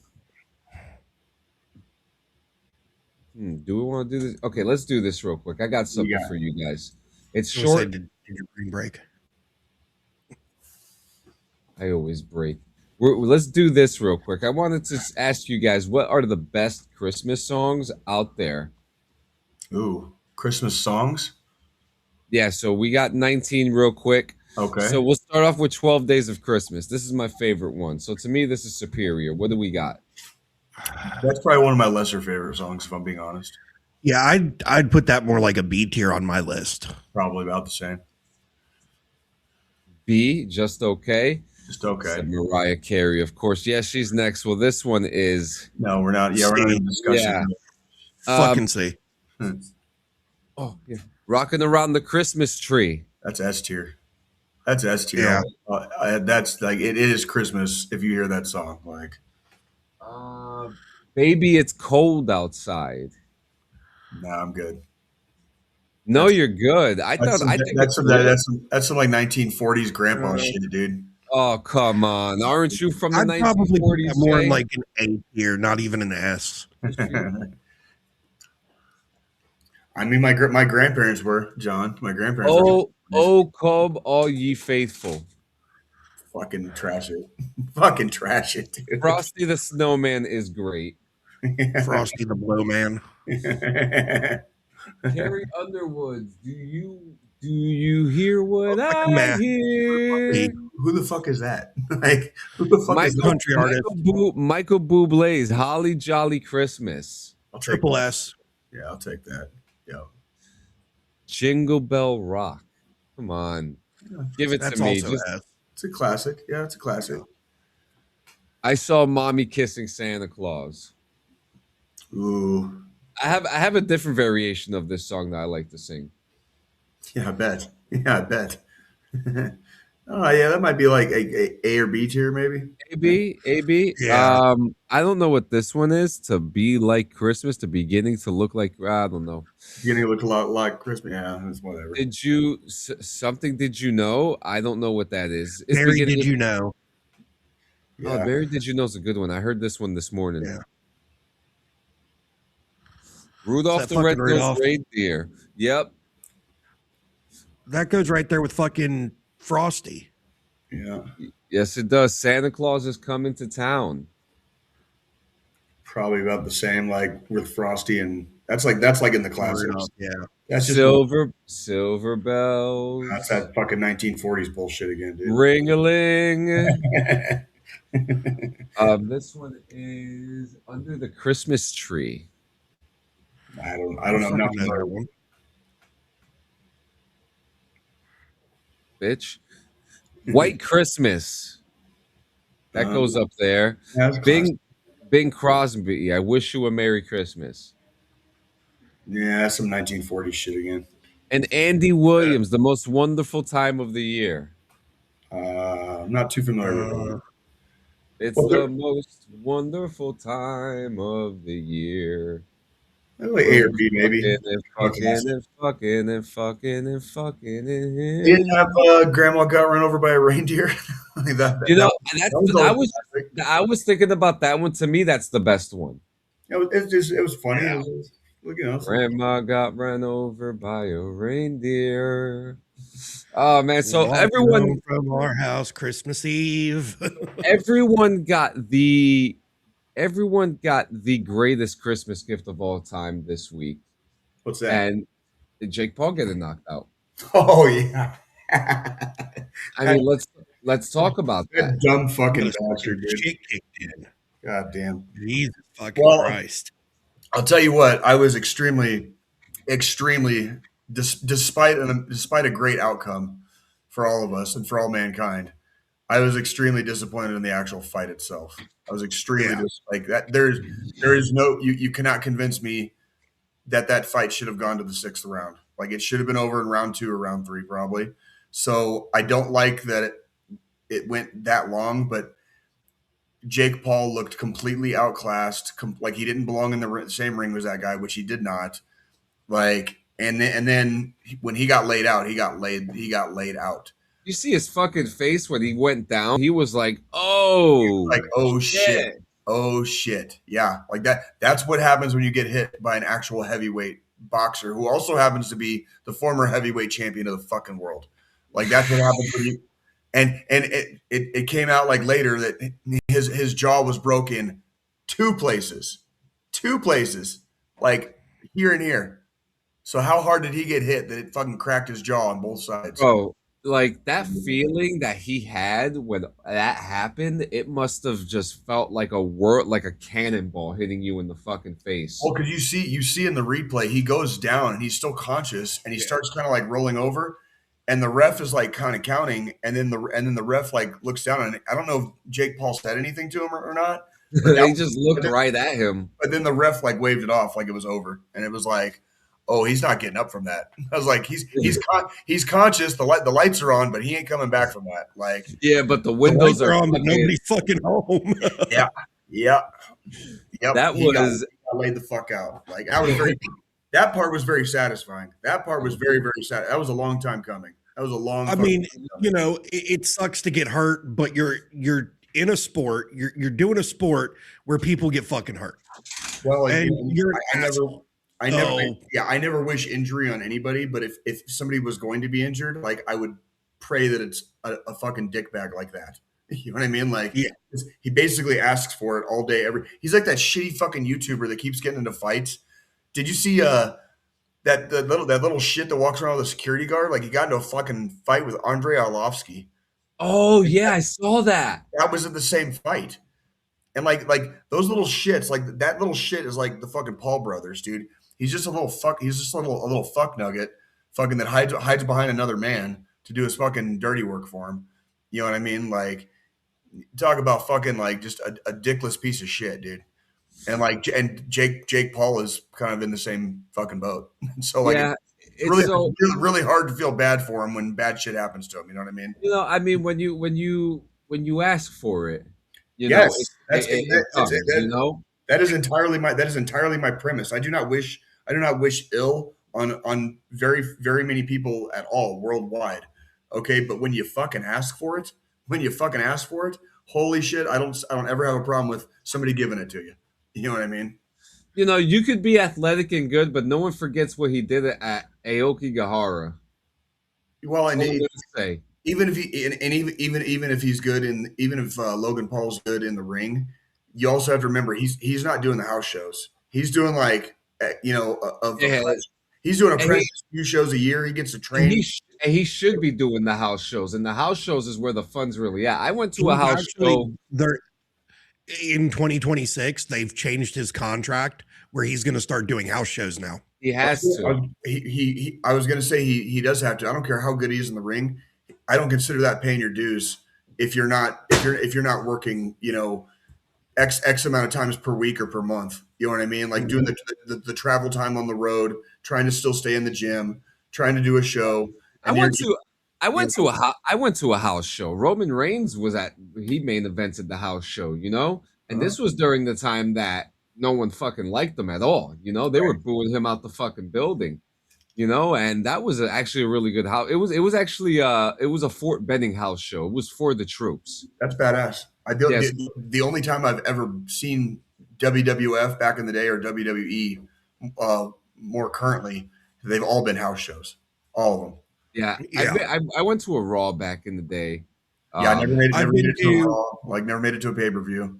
Do we want to do this? Okay, let's do this real quick. I got something Yeah. for you guys. It's I was gonna short. say, did your brain break? I always break. Let's do this real quick. I wanted to ask you guys what are the best Christmas songs out there? ooh, Christmas songs. Yeah, so we got 19 real quick. Okay. So we'll start off with 12 Days of Christmas. This is my favorite one. So to me, this is superior. What do we got? That's probably one of my lesser favorite songs, if I'm being honest. Yeah, I'd put that more like a B tier on my list. Probably about the same. B, just okay. Just okay. Said Mariah Carey, of course. Yeah, she's next. Well, this one is. No, we're not. Yeah, we're not even discussing. Yeah. Fucking see. Oh, yeah. Rocking Around the Christmas Tree. That's S tier. That's S tier. Yeah. That's like it is Christmas if you hear that song. Like, Baby, It's Cold Outside. Nah, I'm good. No, you're good. I think that's some like 1940s grandpa shit, dude. Oh, come on! Aren't you from the 1940s? Probably put that more in like an A tier, not even an S. I mean, my grandparents were, John. My grandparents. Oh, come all ye faithful. Fucking trash it. Fucking trash it, dude. Frosty the Snowman is great. Frosty the Blowman. Carrie Underwood, do you hear what I hear? Who the fuck is that? Like, who the fuck is country artist? Michael Bublé's Holly Jolly Christmas. Triple S. Yeah, I'll take that. Yeah. Jingle Bell Rock. Come on. Give it to me. It's a classic. Yeah, it's a classic. I Saw Mommy Kissing Santa Claus. Ooh. I have a different variation of this song that I like to sing. Yeah, I bet. Yeah, I bet. Oh, yeah, that might be like a or B tier, maybe. A-B. Yeah. I don't know what this one is. To Be Like Christmas, to Beginning to Look Like, I don't know. Beginning to look a lot like Christmas. Yeah, it's whatever. Did you know? I don't know what that is. Barry, did you know? Yeah. Oh, Barry, Did You Know is a good one. I heard this one this morning. Yeah. Rudolph the Red-Nosed Reindeer. Yep. That goes right there with fucking Frosty. Yeah. Yes, it does. Santa Claus is coming to town. Probably about the same, like with Frosty, and that's like in the classics. Yeah. That's just Silver Bells. That's that fucking 1940s bullshit again, dude. Ring-a-ling. This one is Under the Christmas Tree. I don't know nothing about that one. Bitch. White Christmas. That goes up there. Bing Crosby, I Wish You a Merry Christmas. Yeah, that's some 1940s shit again. And Andy Williams, The Most Wonderful Time of the Year. I'm not too familiar with that. It's the most wonderful time of the year. Like A or B, maybe. Fucking. Didn't have Grandma got run over by a reindeer. Like I was thinking about that one. To me, that's the best one. It was funny. Yeah. Grandma got run over by a reindeer. Oh man! So everyone from our house Christmas Eve. everyone got the greatest Christmas gift of all time this week. What's that? And Jake Paul getting knocked out. Oh yeah. I mean, let's talk about that. Dumb fucking bastard, dude. God damn. Jesus fucking Christ. I'll tell you what, I was extremely, despite a great outcome for all of us and for all mankind, I was extremely disappointed in the actual fight itself. I was extremely like that. There is no you cannot convince me that fight should have gone to the 6th round. Like it should have been over in round 2 or round 3 probably. So I don't like that it went that long, but Jake Paul looked completely outclassed, like he didn't belong in the same ring as that guy, which he did not. Like, and then when he got laid out, he got laid out. You see his fucking face when he went down. He was like, "Oh, shit. Oh shit, yeah." Like that. That's what happens when you get hit by an actual heavyweight boxer who also happens to be the former heavyweight champion of the fucking world. Like that's what happens when you. And it came out like later that his jaw was broken 2 places, like here and here. So how hard did he get hit that it fucking cracked his jaw on both sides? Oh, like that feeling that he had when that happened, it must have just felt like like a cannonball hitting you in the fucking face. Well, because you see in the replay, he goes down and he's still conscious, and he starts kind of like rolling over, and the ref is like kind of counting, and then the ref like looks down, and I don't know if Jake Paul said anything to him or not, but He just looked right at him. But then the ref like waved it off like it was over, and it was like, oh, he's not getting up from that. I was like, he's conscious. The lights are on, but he ain't coming back from that. Like, yeah, but the windows are on, but nobody's fucking home. Yep. That he was got laid the fuck out. Like, that part was very satisfying. That part was very, very sad. That was a long time coming. That was a long. I mean, it sucks to get hurt, but you're in a sport. You're doing a sport where people get fucking hurt. Well, and I never wish injury on anybody. But if somebody was going to be injured, like I would pray that it's a fucking dick bag like that. You know what I mean? Like, he basically asks for it all day. He's like that shitty fucking YouTuber that keeps getting into fights. Did you see that little shit that walks around with a security guard? Like, he got into a fucking fight with Andrei Arlovsky. Oh yeah, I saw that. That was in the same fight. And like those little shits, like that little shit is like the fucking Paul brothers, dude. He's just a little fuck. He's just a little fuck nugget, fucking that hides behind another man to do his fucking dirty work for him. You know what I mean? Like, talk about fucking like just a dickless piece of shit, dude. And Jake Paul is kind of in the same fucking boat. So like, it's really hard to feel bad for him when bad shit happens to him. You know what I mean? I mean when you ask for it, that is entirely my premise. I do not wish ill on very, very many people at all worldwide. Okay, but when you fucking ask for it, holy shit, I don't ever have a problem with somebody giving it to you. You know what I mean? You could be athletic and good, but no one forgets what he did at Aokigahara. Well, and even if he's good, and even if Logan Paul's good in the ring, you also have to remember he's not doing the house shows. He's doing like he's doing a few shows a year. He gets to train. And he should be doing the house shows, and the house shows is where the fun's really at. I went to a house show. In 2026, they've changed his contract where he's going to start doing house shows now. He has to. I was going to say he does have to. I don't care how good he is in the ring. I don't consider that paying your dues if you're not working, X amount of times per week or per month. You know what I mean? Like doing the travel time on the road, trying to still stay in the gym, trying to do a show. I went to a house show. Roman Reigns he main evented the house show, and this was during the time that no one fucking liked him at all. They were booing him out the fucking building, and that was actually a really good house. It was actually it was a Fort Benning house show. It was for the troops. That's badass. The only time I've ever seen WWF back in the day or WWE more currently, they've all been house shows, all of them. Yeah. I went to a Raw back in the day. I never made it to a Raw. Like, never made it to a pay-per-view.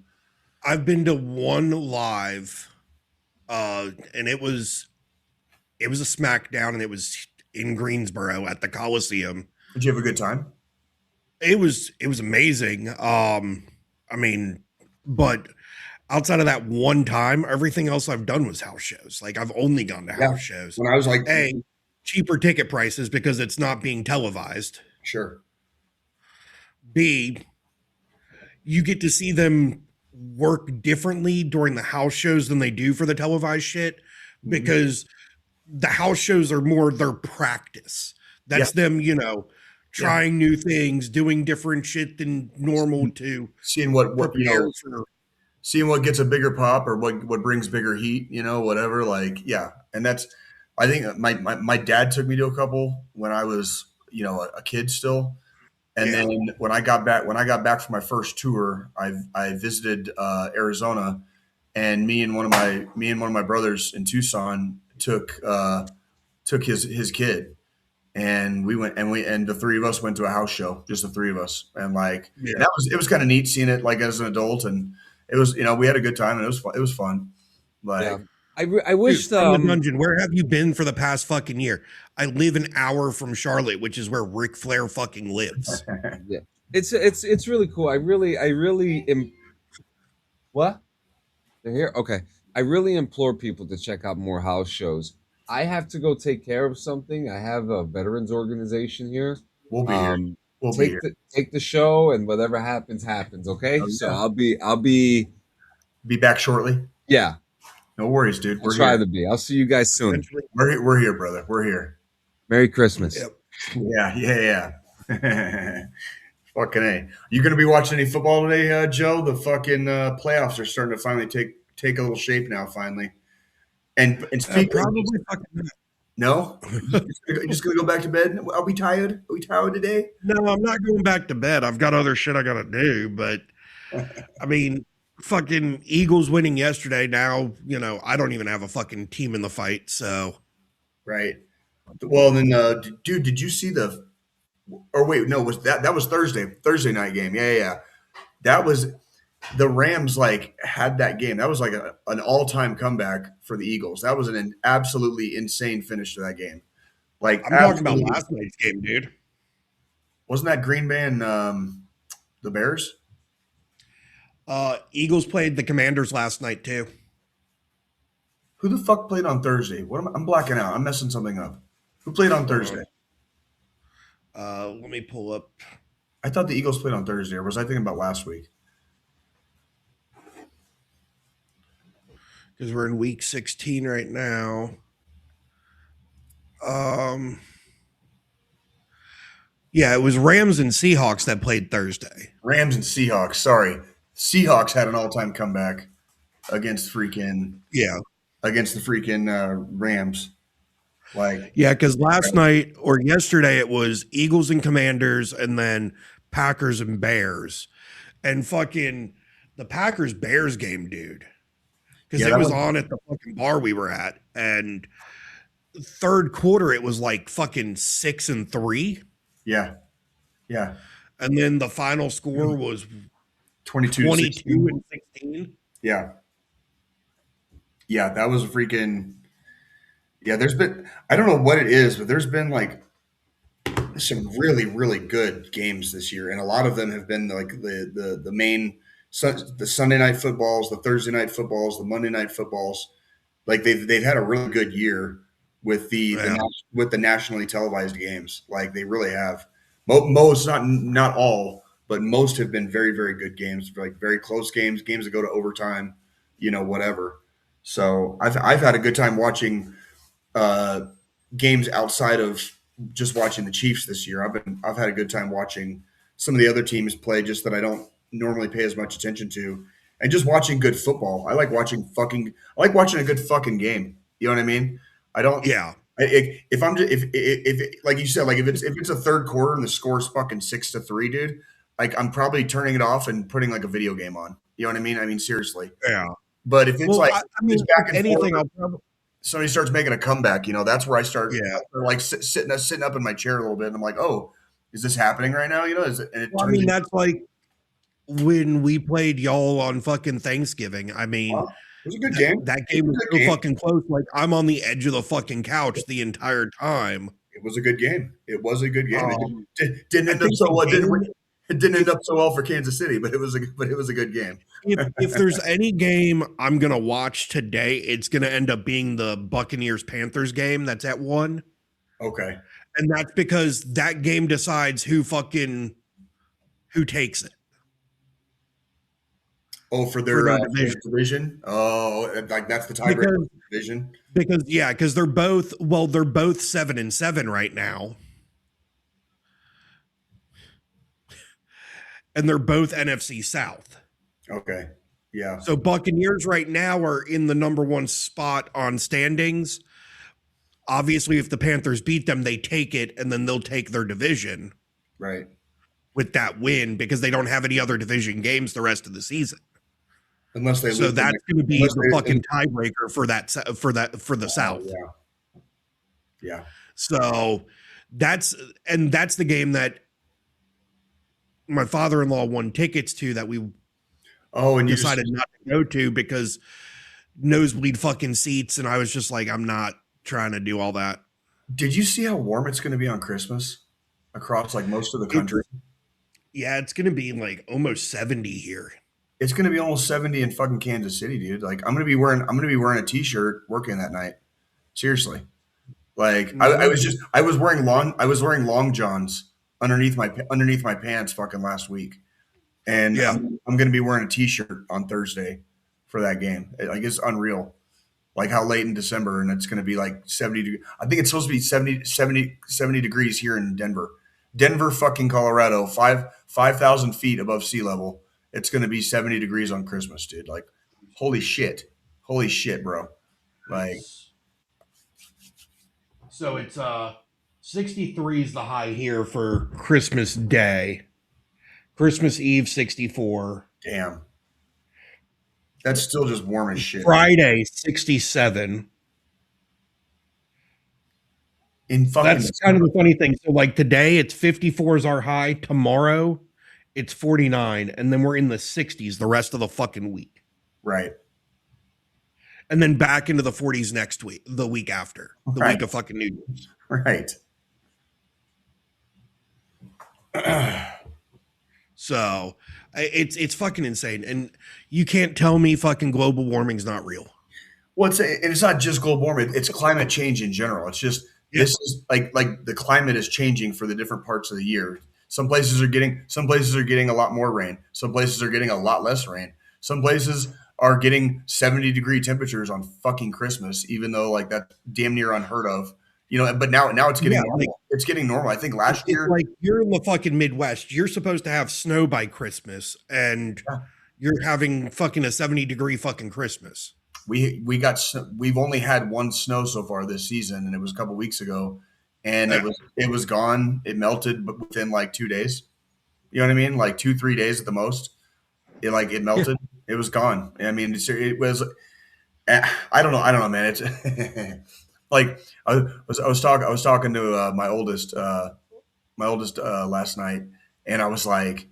I've been to one live, and it was a SmackDown, and it was in Greensboro at the Coliseum. Did you have a good time? It was amazing. I mean, but outside of that one time, everything else I've done was house shows. Like, I've only gone to house shows. When I was like, cheaper ticket prices because it's not being televised. Sure. B, you get to see them work differently during the house shows than they do for the televised shit, because the house shows are more their practice. That's them, trying new things, doing different shit than normal to seeing what seeing what gets a bigger pop or what brings bigger heat, whatever. Like, yeah. And that's, I think my dad took me to a couple when I was, a kid still. And then when I got back from my first tour, I visited Arizona, and me and one of my brothers in Tucson took his kid, and we went and the three of us went to a house show, just the three of us. And it was kind of neat seeing it like as an adult, and it was, we had a good time, and it was fun. I wish Dude, from the dungeon. Where have you been for the past fucking year? I live an hour from Charlotte, which is where Ric Flair fucking lives. Yeah, it's really cool. I really am. What? They're here. Okay. I really implore people to check out more house shows. I have to go take care of something. I have a veterans organization here. We'll be here. We'll be here. Take the show, and whatever happens, happens. Okay. Oh, yeah. So I'll be back shortly. Yeah. No worries, dude. We'll try to be. I'll see you guys soon. We're here, brother. We're here. Merry Christmas. Yep. Yeah. Fucking A. You going to be watching any football today, Joe? The fucking playoffs are starting to finally take a little shape now, finally. And speaking probably fucking no? You just going to go back to bed? Are we tired? Are we tired today? No, I'm not going back to bed. I've got other shit I got to do. But, I mean, fucking Eagles winning yesterday. Now, I don't even have a fucking team in the fight. So, right. Well, then, dude, did you see the? Or wait, no, that was Thursday night game? Yeah. That was the Rams. Had that game. That was like an all-time comeback for the Eagles. That was an absolutely insane finish to that game. I'm talking about last night's game, dude. Wasn't that Green Bay and the Bears? Eagles played the Commanders last night too. Who the fuck played on Thursday? I'm blacking out. I'm messing something up. Who played on Thursday? Let me pull up. I thought the Eagles played on Thursday, or was I thinking about last week? Because we're in week 16 right now. Yeah, it was Rams and Seahawks that played Thursday. Rams and Seahawks. Sorry. Seahawks had an all-time comeback against the freaking Rams. Because last night or yesterday it was Eagles and Commanders and then Packers and Bears. And fucking the Packers-Bears game, dude. Because it was on at the fucking bar we were at. And third quarter, it was like fucking 6-3. Yeah. And then the final score was 22 and 16. Yeah, that was freaking. Yeah, there's been, I don't know what it is, but there's been some really, really good games this year. And a lot of them have been the main, the Sunday night footballs, the Thursday night footballs, the Monday night footballs. They've had a really good year with the nationally televised games. They really have. Most, not all, but most have been very, very good games, very close games that go to overtime, whatever. So I've had a good time watching games outside of just watching the Chiefs this year. I've had a good time watching some of the other teams play, just that I don't normally pay as much attention to, and just watching good football. I like watching a good fucking game. You know what I mean? I don't. Yeah. If like you said, if it's a third quarter and the score's fucking 6-3, dude, I'm probably turning it off and putting a video game on. You know what I mean? I mean, seriously. Yeah. But if it's it's back and anything, forth, somebody starts making a comeback, that's where I start. Yeah. Sitting up in my chair a little bit, and I'm like, oh, is this happening right now? That's like when we played y'all on fucking Thanksgiving. I mean. It was a good game. That game was so fucking close. I'm on the edge of the fucking couch the entire time. It was a good game. It didn't end up so well. It didn't end up so well for Kansas City, but it was a good game. If there's any game I'm gonna watch today, it's gonna end up being the Buccaneers-Panthers game. That's at 1. Okay. And that's because that game decides who takes it. Oh, for their division. Oh, that's the tiebreaker division. Because they're both 7-7 right now, and they're both NFC South. Okay, yeah. So Buccaneers right now are in the number 1 spot on standings. Obviously, if the Panthers beat them, they take it, and then they'll take their division. Right. With that win, because they don't have any other division games the rest of the season. Unless they so that's going to be the fucking tiebreaker for the South. Yeah. So that's the game that my father-in-law won tickets to that we and decided not to go to because nosebleed fucking seats, and I was just like, I'm not trying to do all that. Did you see how warm it's going to be on Christmas across like most of the country? Yeah, it's gonna be like almost 70 here. It's going to be almost 70 in fucking Kansas City, dude. Like I'm going to be wearing a t-shirt working that night. Seriously. Like I was wearing long johns underneath my pants fucking last week. And yeah, I'm going to be wearing a t-shirt on Thursday for that game. Like it's unreal. Like how late in December, and it's going to be like 70. I think it's supposed to be 70 degrees here in Denver, fucking Colorado, 5,000 feet above sea level. It's going to be 70 degrees on Christmas, dude. Like, holy shit, bro. Like, so it's 63 is the high here for Christmas Day. Christmas Eve 64. damn, that's still just warm as shit. Friday 67. That's kind of the funny thing. So like today it's 54 is our high. Tomorrow it's 49, and then we're in the 60s the rest of the fucking week. Right. And then back into the 40s next week, the week after, the week of fucking New Year's. Right. So it's fucking insane, and you can't tell me fucking global warming's not real. Well, it's not just global warming; it's climate change in general. It's just this is like the climate is changing for the different parts of the year. Some places are getting a lot more rain. Some places are getting a lot less rain. Some places are getting 70-degree temperatures on fucking Christmas, even though like that's damn near unheard of. You know, but now it's getting normal. Like, it's getting normal. I think last year, like you're in the fucking Midwest, you're supposed to have snow by Christmas, and you're having fucking a 70-degree fucking Christmas. We've only had one snow so far this season, and it was a couple weeks ago, and it was gone. It melted, but within like 2 days. You know what I mean? Like 2-3 days at the most. It melted. Yeah. It was gone. I mean, it was. I don't know, man. It's like I was talking to my oldest last night, and I was like,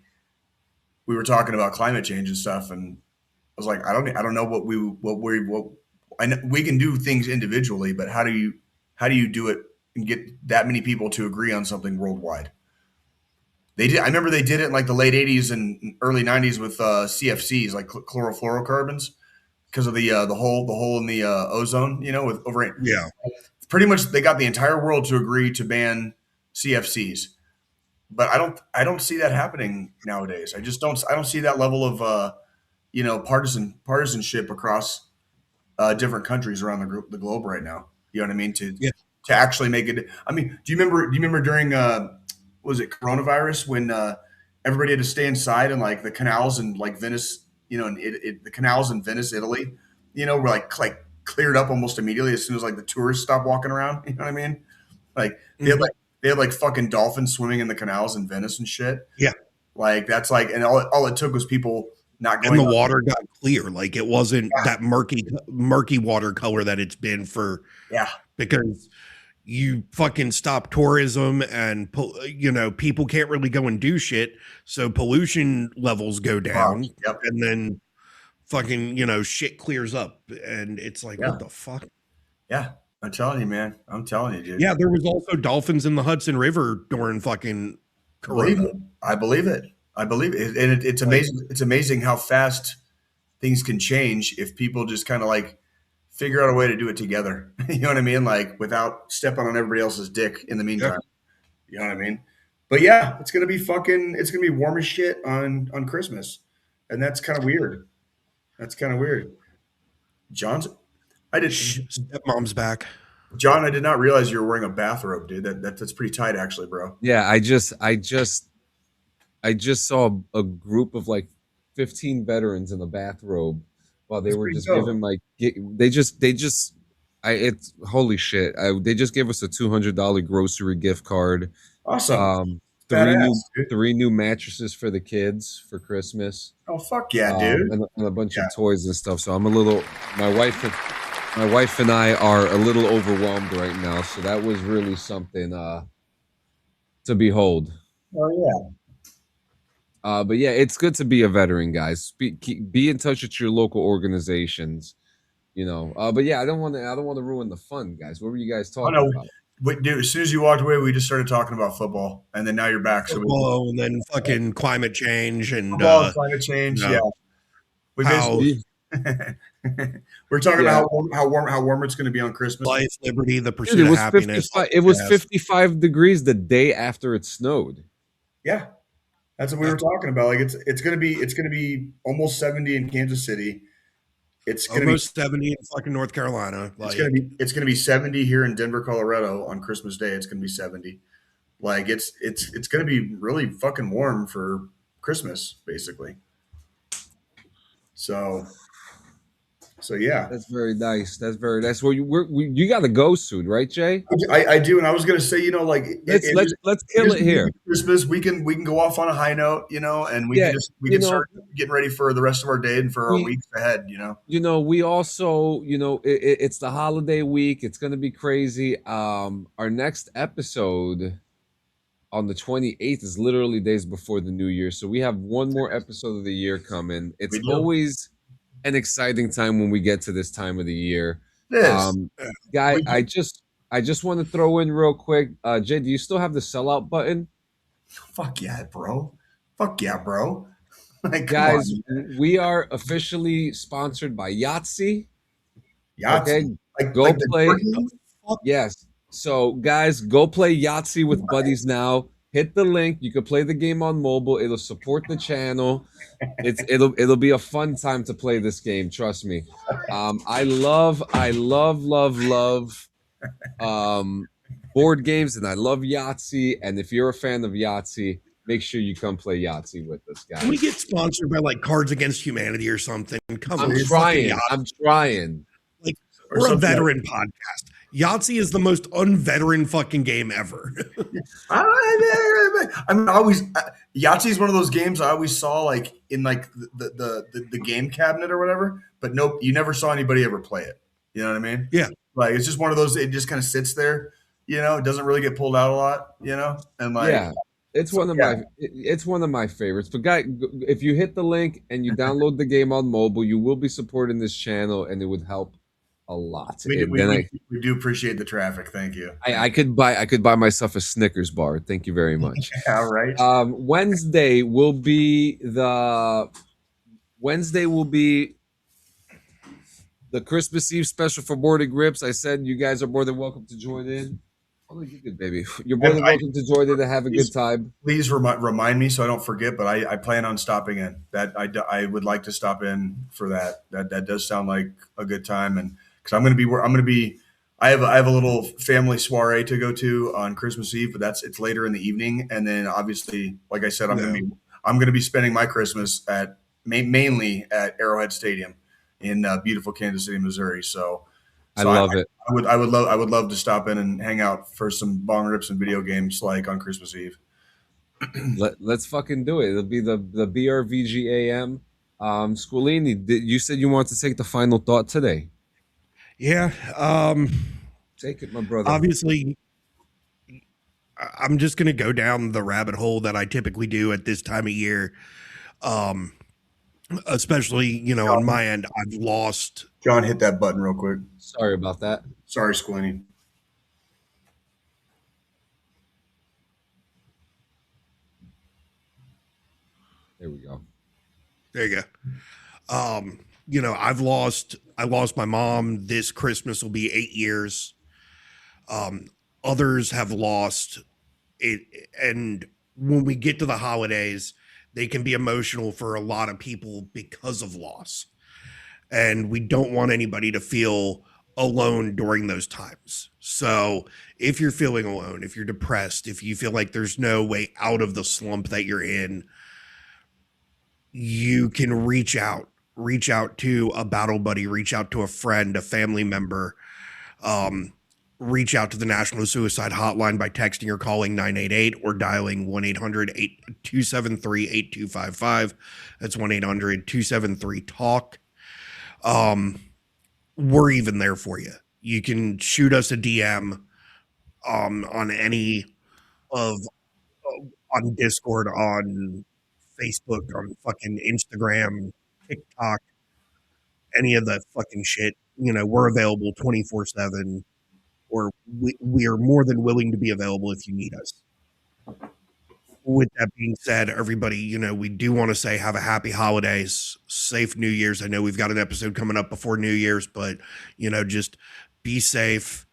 we were talking about climate change and stuff, and I was like, I don't know what I know we can do things individually, but how do you do it and get that many people to agree on something worldwide? I remember they did it in like the late 80s and early 90s with CFCs, like chlorofluorocarbons, because of the hole in the ozone, you know, with over. Yeah. Pretty much they got the entire world to agree to ban CFCs. But I don't see that happening nowadays. I don't see that level of partisanship across different countries around the globe right now. You know what I mean? To actually make it. I mean, do you remember during was it coronavirus when everybody had to stay inside and like the canals in like Venice, you know, and the canals in Venice, Italy, you know, were like cleared up almost immediately as soon as like the tourists stopped walking around. You know what I mean? Like they had like fucking dolphins swimming in the canals in Venice and shit. Yeah. Like that's like, and all it took was people not going. And the water got clear. Like it wasn't that murky watercolor that it's been for. Yeah. Because you fucking stop tourism and, you know, people can't really go and do shit. So pollution levels go down. Yep. And then fucking, you know, shit clears up. And it's like, what the fuck? Yeah. I'm telling you, man. I'm telling you, dude. Yeah. There was also dolphins in the Hudson River during fucking Corona. I believe it. And it's amazing. It's amazing how fast things can change if people just kind of like figure out a way to do it together. You know what I mean? Like without stepping on everybody else's dick in the meantime. Yeah. You know what I mean? But yeah, it's gonna be warm as shit on Christmas. And that's kind of weird. Stepmom's back. John, I did not realize you were wearing a bathrobe, dude. That's pretty tight actually, bro. Yeah, I just saw a group of like 15 veterans in a bathrobe while they were just giving it's holy shit. They just gave us a $200 grocery gift card. Awesome. Three new mattresses for the kids for Christmas. Oh fuck yeah, dude. And a bunch of toys and stuff. So my wife and I are a little overwhelmed right now. So that was really something to behold. Oh yeah. But yeah, it's good to be a veteran, guys. Be in touch with your local organizations. But yeah, I don't want to ruin the fun, guys. What were you guys talking about? But dude, as soon as you walked away, we just started talking about football, and then now you're back. Football, and then fucking climate change and football, climate change. Yeah, we basically we're talking about how warm it's going to be on Christmas. Life, liberty, the pursuit of happiness. It was 55 degrees the day after it snowed. Yeah, that's what we were talking about. Like it's going to be almost 70 in Kansas City. It's going to be 70 in fucking North Carolina. It's going to be 70 here in Denver, Colorado on Christmas Day. It's going to be 70. Like it's going to be really fucking warm for Christmas, basically. So yeah, that's very nice. That's very nice. Well, you got to go soon, right, Jay? I do, and I was going to say, like let's kill it here. Christmas, we can go off on a high note, and we can start getting ready for the rest of our day and for our weeks ahead. We also, it's the holiday week. It's going to be crazy. Our next episode on the 28th is literally days before the new year, so we have one more episode of the year coming. It's always an exciting time when we get to this time of the year. Guy, I just want to throw in real quick. Jay, do you still have the sellout button? Fuck yeah, bro. Like, guys, we are officially sponsored by Yahtzee. Okay, go play. Yes. So, guys, go play Yahtzee with buddies now. Hit the link. You can play the game on mobile. It'll support the channel. It'll be a fun time to play this game. Trust me. I love board games, and I love Yahtzee. And if you're a fan of Yahtzee, make sure you come play Yahtzee with us, guys. Can we get sponsored by like Cards Against Humanity or something? I'm trying. Like, we're a veteran podcast. Yahtzee is the most unveteran fucking game ever. I mean, Yahtzee is one of those games I always saw like in like the game cabinet or whatever, but nope, you never saw anybody ever play it. You know what I mean? Yeah. Like it's just one of those. It just kind of sits there. It doesn't really get pulled out a lot. And like it's one of my favorites. But guys, if you hit the link and you download the game on mobile, you will be supporting this channel, and it would help a lot. We do appreciate the traffic. Thank you. I could buy myself a Snickers bar. Thank you very much. All right. Wednesday will be the Christmas Eve special for Boarding Grips. I said you guys are more than welcome to join in. Oh, you good, baby. You're more than welcome to join in and have a good time. Please remind me so I don't forget. But I plan on stopping in. That I would like to stop in for that. That does sound like a good time, and because I'm going to be. I have a little family soiree to go to on Christmas Eve, but it's later in the evening, and then obviously, like I said, I'm going to be spending my Christmas mainly at Arrowhead Stadium in beautiful Kansas City, Missouri. So I love it. I would love to stop in and hang out for some bong rips and video games like on Christmas Eve. Let's fucking do it. It'll be the BRVGAM. Squilini, you said you wanted to take the final thought today. Yeah. Take it, my brother. Obviously, I'm just going to go down the rabbit hole that I typically do at this time of year. Especially, on my end, I've lost. John, hit that button real quick. Sorry about that. Sorry, Squinty. There we go. There you go. I lost my mom. This Christmas will be 8 years. Others have lost it. And when we get to the holidays, they can be emotional for a lot of people because of loss. And we don't want anybody to feel alone during those times. So if you're feeling alone, if you're depressed, if you feel like there's no way out of the slump that you're in, you can reach out to a battle buddy, reach out to a friend, a family member, reach out to the National Suicide Hotline by texting or calling 988 or dialing 1-800-273-8255. That's 1-800-273-TALK. We're even there for you. You can shoot us a DM on any of on Discord, on Facebook, on fucking Instagram, TikTok, any of the fucking shit. we're available 24/7, or we are more than willing to be available if you need us. With that being said, everybody, we do want to say have a happy holidays, safe New Year's. I know we've got an episode coming up before New Year's, but just be safe,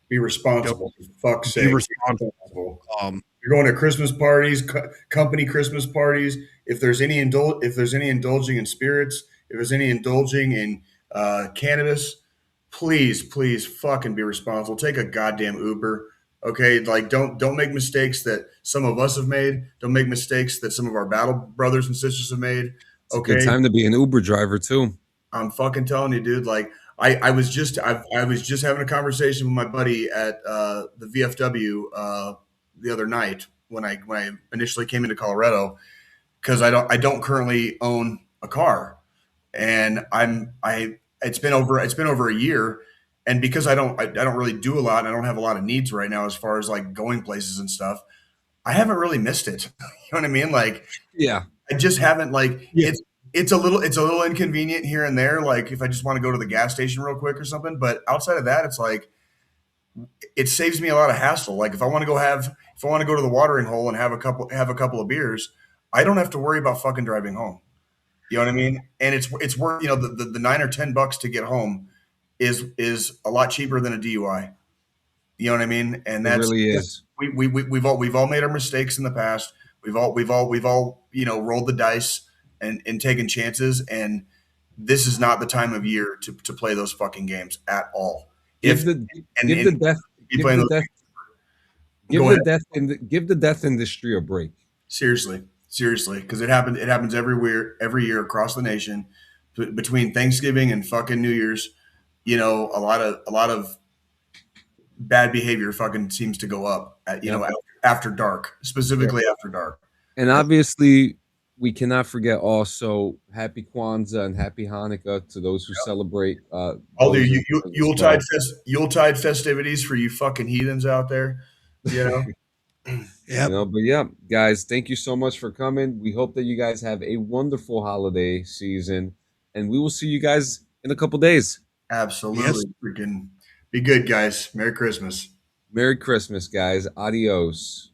be responsible. For fuck's sake, be responsible. You're going to Christmas parties, company Christmas parties. If there's any indulging in spirits, if there's any indulging in cannabis, please fucking be responsible. Take a goddamn Uber. Okay, like don't make mistakes that some of us have made. Don't make mistakes that some of our battle brothers and sisters have made. It's a good time to be an Uber driver too. I'm fucking telling you, dude. Like I was just having a conversation with my buddy at the VFW the other night when I initially came into Colorado, because I don't currently own a car, and it's been over a year. And because I don't really do a lot, and I don't have a lot of needs right now as far as like going places and stuff, I haven't really missed it. You know what I mean? Like, yeah, I just haven't it's a little inconvenient here and there. Like if I just want to go to the gas station real quick or something, but outside of that, it's like, it saves me a lot of hassle. Like if I want to go to the watering hole and have a couple of beers, I don't have to worry about fucking driving home. You know what I mean? And it's worth, the $9 or $10 to get home is a lot cheaper than a DUI. You know what I mean? And that really is. We've all made our mistakes in the past. We've all rolled the dice and taken chances. And this is not the time of year to play those fucking games at all. Give the death industry a break. Seriously, because it happens every year across the nation between Thanksgiving and fucking New Year's. A lot of bad behavior fucking seems to go up after dark, specifically after dark. And obviously, we cannot forget also Happy Kwanzaa and Happy Hanukkah to those who celebrate. All the Yuletide festivities for you fucking heathens out there. Yeah. But yeah, guys, thank you so much for coming. We hope that you guys have a wonderful holiday season, and we will see you guys in a couple days. Absolutely. Yes. Freaking be good, guys. Merry Christmas. Merry Christmas, guys. Adios.